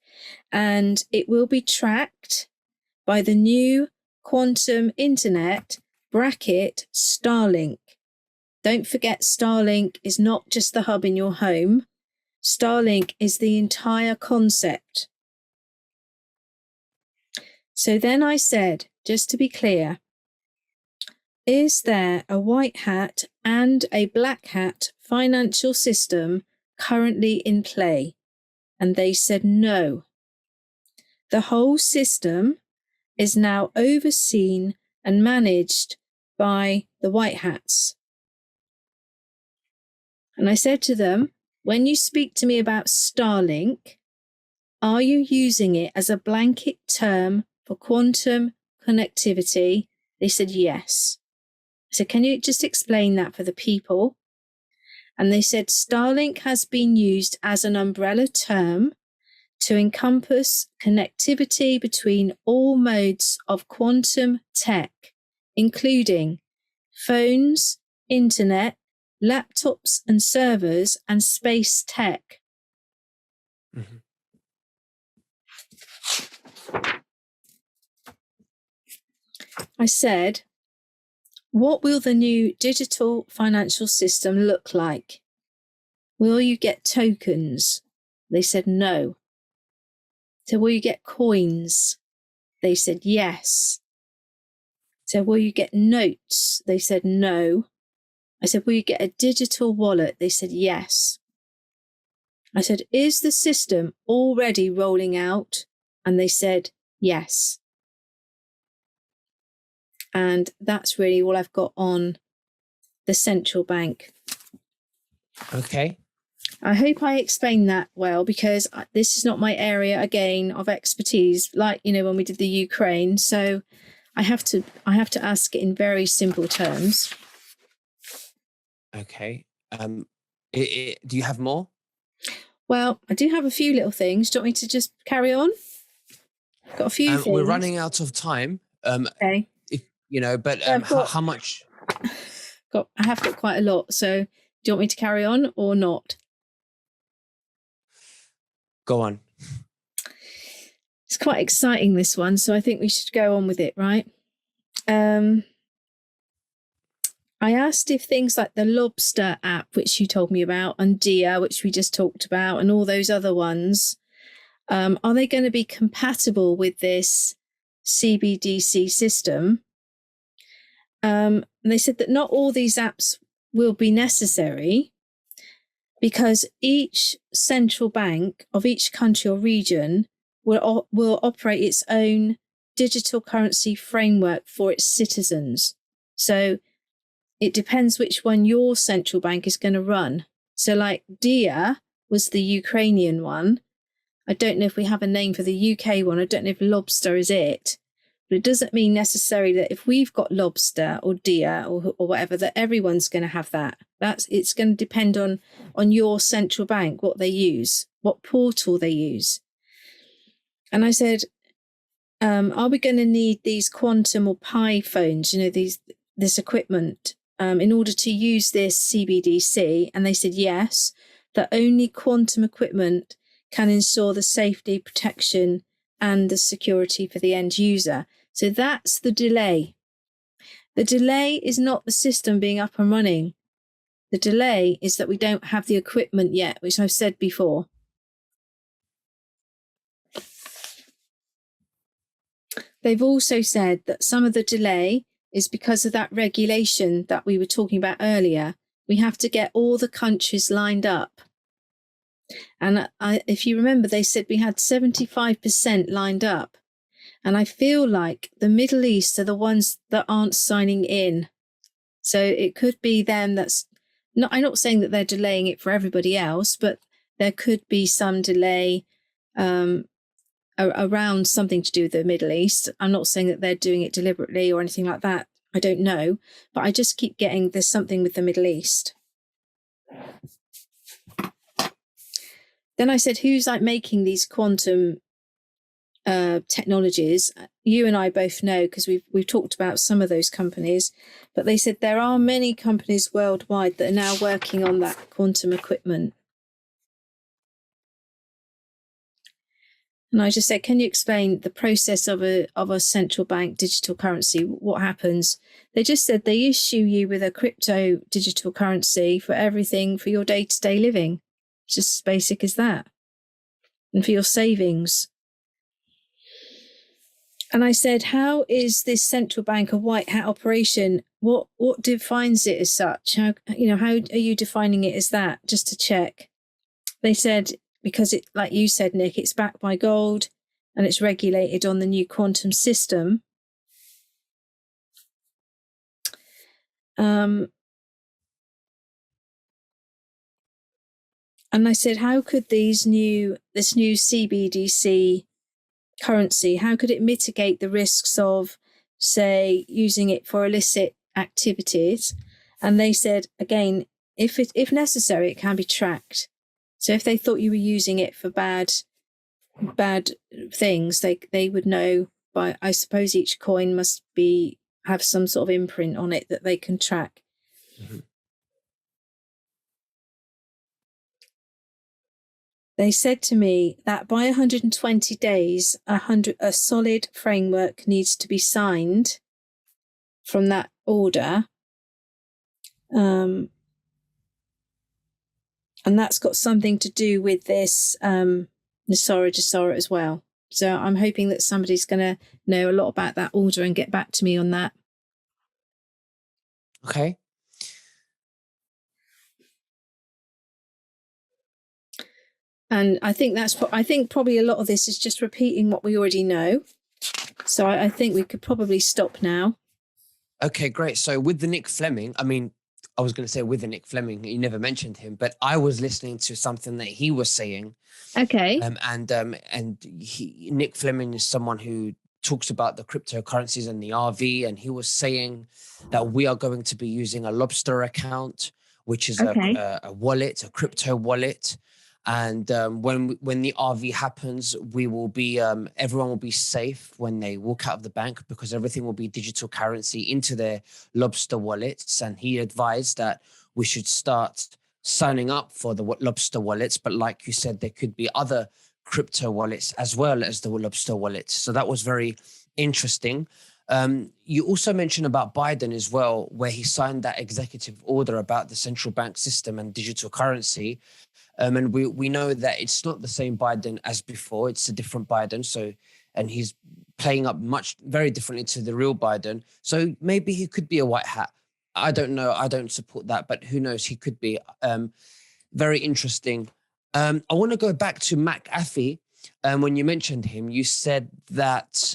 and it will be tracked by the new quantum internet Starlink. Don't forget, Starlink is not just the hub in your home. Starlink is the entire concept. So then I said, just to be clear, is there a white hat and a black hat financial system currently in play? And they said no. The whole system is now overseen and managed by the white hats. And I said to them, when you speak to me about Starlink, are you using it as a blanket term for quantum connectivity? They said yes. I said, can you just explain that for the people? And they said, Starlink has been used as an umbrella term to encompass connectivity between all modes of quantum tech, including phones, internet, laptops and servers, and space tech. Mm-hmm. I said, what will the new digital financial system look like? Will you get tokens? They said no. So will you get coins? They said yes. So will you get notes? They said no. I said, will you get a digital wallet? They said yes. I said, is the system already rolling out? And they said yes. And that's really all I've got on the central bank. Okay. I hope I explained that well, because this is not my area, again, of expertise, like, when we did the Ukraine. So I have to ask it in very simple terms. Okay. Do you have more? Well, I do have a few little things. Do you want me to just carry on? Got a few things. We're running out of time. Okay. But how much? I have got quite a lot. So do you want me to carry on or not? Go on. It's quite exciting, this one. So I think we should go on with it, right? I asked if things like the Lobster app, which you told me about, and Dia, which we just talked about, and all those other ones, are they going to be compatible with this CBDC system? And they said that not all these apps will be necessary because each central bank of each country or region will operate its own digital currency framework for its citizens. So it depends which one your central bank is going to run. So like Dia was the Ukrainian one. I don't know if we have a name for the UK one. I don't know if Lobster is it. But it doesn't mean necessarily that if we've got Lobster or Dia or whatever, that everyone's going to have that. It's going to depend on your central bank, what they use, what portal they use. And I said, are we going to need these Quantum or Pi phones, this equipment, in order to use this CBDC? And they said yes, that only Quantum equipment can ensure the safety, protection, and the security for the end user. So that's the delay. The delay is not the system being up and running. The delay is that we don't have the equipment yet, which I've said before. They've also said that some of the delay is because of that regulation that we were talking about earlier. We have to get all the countries lined up. And if you remember, they said we had 75% lined up. And I feel like the Middle East are the ones that aren't signing in. So it could be them I'm not saying that they're delaying it for everybody else, but there could be some delay around something to do with the Middle East. I'm not saying that they're doing it deliberately or anything like that. I don't know. But I just keep getting there's something with the Middle East. Then I said, who's like making these quantum technologies? You and I both know because we've talked about some of those companies, but they said there are many companies worldwide that are now working on that quantum equipment. And I just said, can you explain the process of a central bank digital currency? What happens? They just said they issue you with a crypto digital currency for everything for your day-to-day living. It's just as basic as that. And for your savings. And I said, how is this central bank a white hat operation? What defines it as such? How are you defining it as that? Just to check. They said, because it, like you said, Nick, it's backed by gold and it's regulated on the new quantum system. And I said, how could this new CBDC currency, how could it mitigate the risks of, say, using it for illicit activities? And they said, again, if necessary, it can be tracked. So if they thought you were using it for bad things, they would know by, I suppose each coin must have some sort of imprint on it that they can track. Mm-hmm. They said to me that by 120 days, a solid framework needs to be signed from that order. And that's got something to do with this Nasara Jasara as well. So I'm hoping that somebody's going to know a lot about that order and get back to me on that. Okay. And I think probably a lot of this is just repeating what we already know. So I think we could probably stop now. Okay, great. So with the Nick Fleming, I mean, I was going to say with the Nick Fleming, you never mentioned him, but I was listening to something that he was saying. Okay. Nick Fleming is someone who talks about the cryptocurrencies and the RV, and he was saying that we are going to be using a Lobster account, which is a wallet, a crypto wallet. And when the RV happens, we will be everyone will be safe when they walk out of the bank because everything will be digital currency into their Lobster wallets. And he advised that we should start signing up for the Lobster wallets. But like you said, there could be other crypto wallets as well as the Lobster wallet. So that was very interesting. You also mentioned about Biden as well, where he signed that executive order about the central bank system and digital currency. And we know that it's not the same Biden as before. It's a different Biden. So, and he's playing up very differently to the real Biden. So maybe he could be a white hat. I don't know. I don't support that, but who knows? He could be. Very interesting. I want to go back to McAfee. When you mentioned him, you said that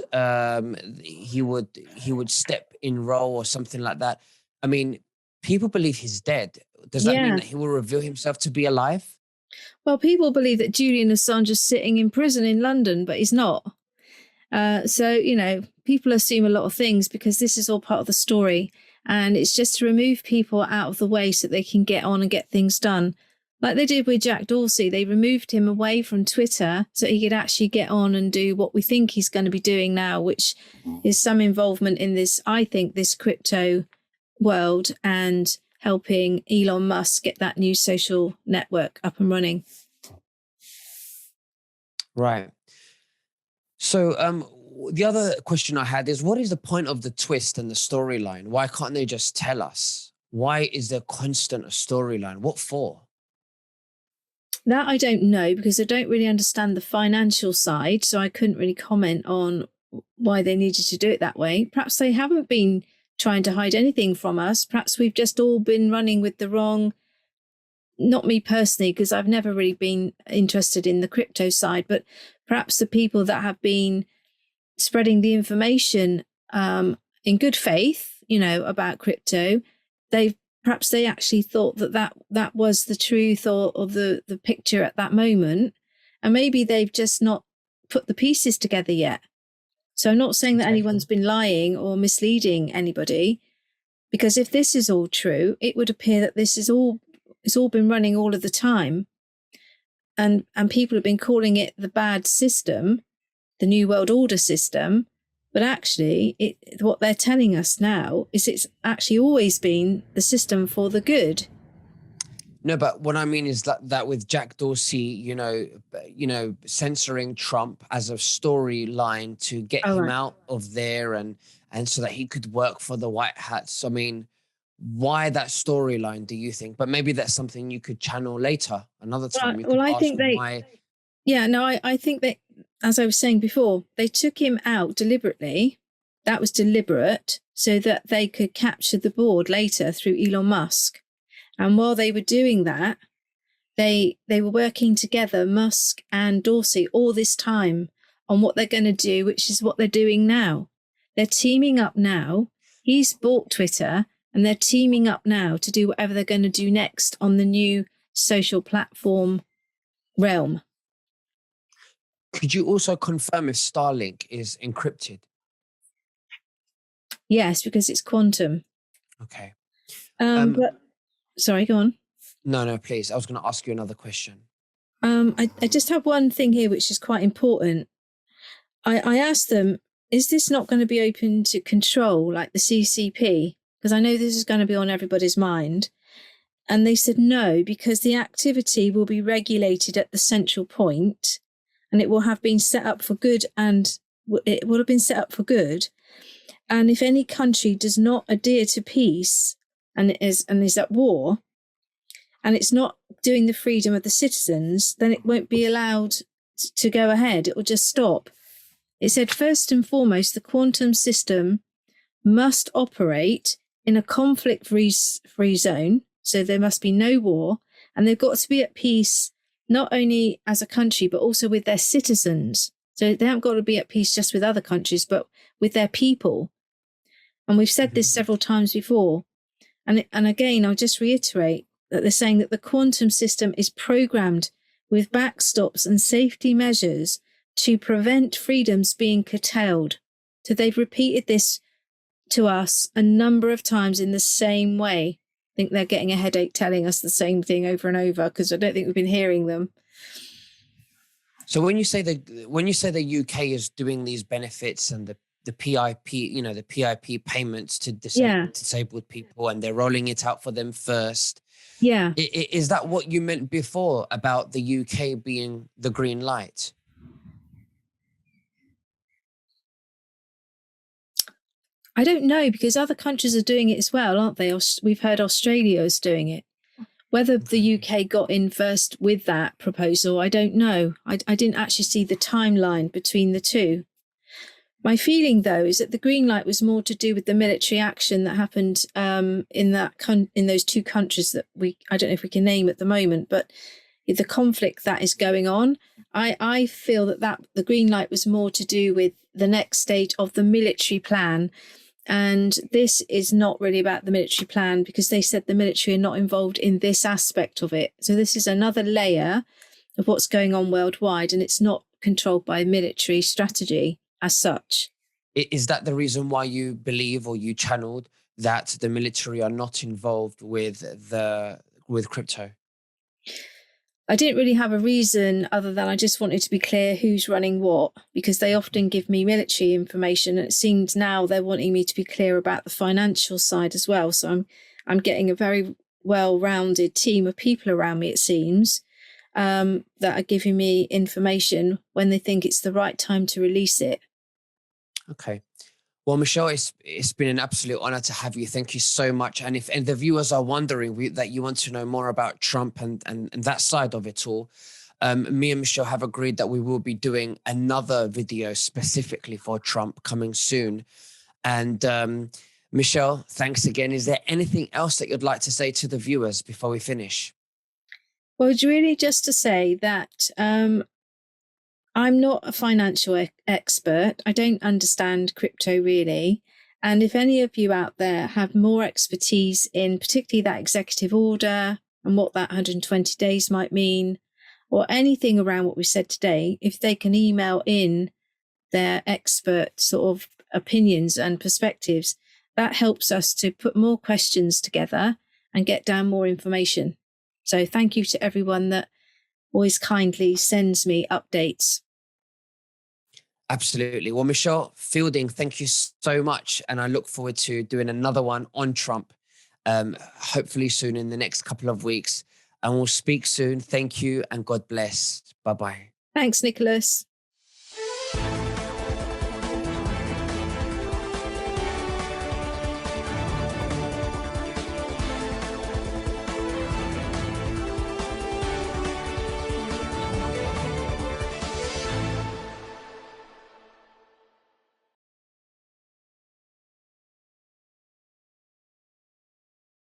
he would step in role or something like that. I mean, people believe he's dead. Does that mean that he will reveal himself to be alive? Well, people believe that Julian Assange is sitting in prison in London, but he's not. So, people assume a lot of things because this is all part of the story. And it's just to remove people out of the way so they can get on and get things done. Like they did with Jack Dorsey, they removed him away from Twitter so he could actually get on and do what we think he's going to be doing now, which is some involvement in this, I think, this crypto world and helping Elon Musk get that new social network up and running. Right. So the other question I had is, what is the point of the twist and the storyline? Why can't they just tell us? Why is there constant a storyline? What for? That I don't know because I don't really understand the financial side. So I couldn't really comment on why they needed to do it that way. Perhaps they haven't been trying to hide anything from us. Perhaps we've just all been running with the wrong, not me personally, because I've never really been interested in the crypto side, but perhaps the people that have been spreading the information in good faith, about crypto, perhaps they actually thought that was the truth or the picture at that moment. And maybe they've just not put the pieces together yet. So I'm not saying that anyone's been lying or misleading anybody, because if this is all true, it would appear that it's all been running all of the time. And people have been calling it the bad system, the New World Order system. But actually, what they're telling us now is it's actually always been the system for the good. No, but what I mean is that with Jack Dorsey, censoring Trump as a storyline to get him out of there and so that he could work for the White Hats. I mean, why that storyline, do you think? But maybe that's something you could channel later, another time. I think why. Yeah, no, I think that, as I was saying before, they took him out deliberately. That was deliberate so that they could capture the board later through Elon Musk. And while they were doing that, they were working together, Musk and Dorsey, all this time on what they're going to do, which is what they're doing now. They're teaming up now. He's bought Twitter and they're teaming up now to do whatever they're going to do next on the new social platform realm. Could you also confirm if Starlink is encrypted? Yes, because it's quantum. Okay. But sorry, go on. No, please. I was going to ask you another question. I just have one thing here, which is quite important. I asked them, is this not going to be open to control like the CCP? Because I know this is going to be on everybody's mind. And they said no, because the activity will be regulated at the central point. And it will have been set up for good, and it will have been set up for good. And if any country does not adhere to peace and is at war, and it's not doing the freedom of the citizens, then it won't be allowed to go ahead. It will just stop. It said, first and foremost, the quantum system must operate in a conflict-free zone. So there must be no war, and they've got to be at peace not only as a country, but also with their citizens. So they haven't got to be at peace just with other countries, but with their people. And we've said this several times before. And again, I'll just reiterate that they're saying that the quantum system is programmed with backstops and safety measures to prevent freedoms being curtailed. So they've repeated this to us a number of times in the same way. I think they're getting a headache telling us the same thing over and over, because I don't think we've been hearing them. So when you say the UK is doing these benefits and the PIP, the PIP payments to disabled people, and they're rolling it out for them first. Yeah. Is that what you meant before about the UK being the green light? I don't know, because other countries are doing it as well, aren't they? We've heard Australia is doing it. Whether the UK got in first with that proposal, I don't know. I didn't actually see the timeline between the two. My feeling, though, is that the green light was more to do with the military action that happened in those two countries that I don't know if we can name at the moment, but the conflict that is going on. I feel that the green light was more to do with the next stage of the military plan. And this is not really about the military plan, because they said the military are not involved in this aspect of it. So this is another layer of what's going on worldwide, and it's not controlled by military strategy as such. Is that the reason why you believe, or you channeled, that the military are not involved with crypto? I didn't really have a reason other than I just wanted to be clear who's running what, because they often give me military information, and it seems now they're wanting me to be clear about the financial side as well. So I'm getting a very well-rounded team of people around me, it seems, that are giving me information when they think it's the right time to release it. Okay. Well, Michelle, it's been an absolute honor to have you. Thank you so much. And if the viewers are wondering that you want to know more about Trump and that side of it all, me and Michelle have agreed that we will be doing another video specifically for Trump coming soon. And Michelle, thanks again. Is there anything else that you'd like to say to the viewers before we finish? Well, it's really just to say that I'm not a financial expert. I don't understand crypto really. And if any of you out there have more expertise in particularly that executive order and what that 120 days might mean, or anything around what we said today, if they can email in their expert sort of opinions and perspectives, that helps us to put more questions together and get down more information. So thank you to everyone that always kindly sends me updates. Absolutely. Well, Michelle Fielding, thank you so much. And I look forward to doing another one on Trump, hopefully soon in the next couple of weeks. And we'll speak soon. Thank you and God bless. Bye-bye. Thanks, Nicholas.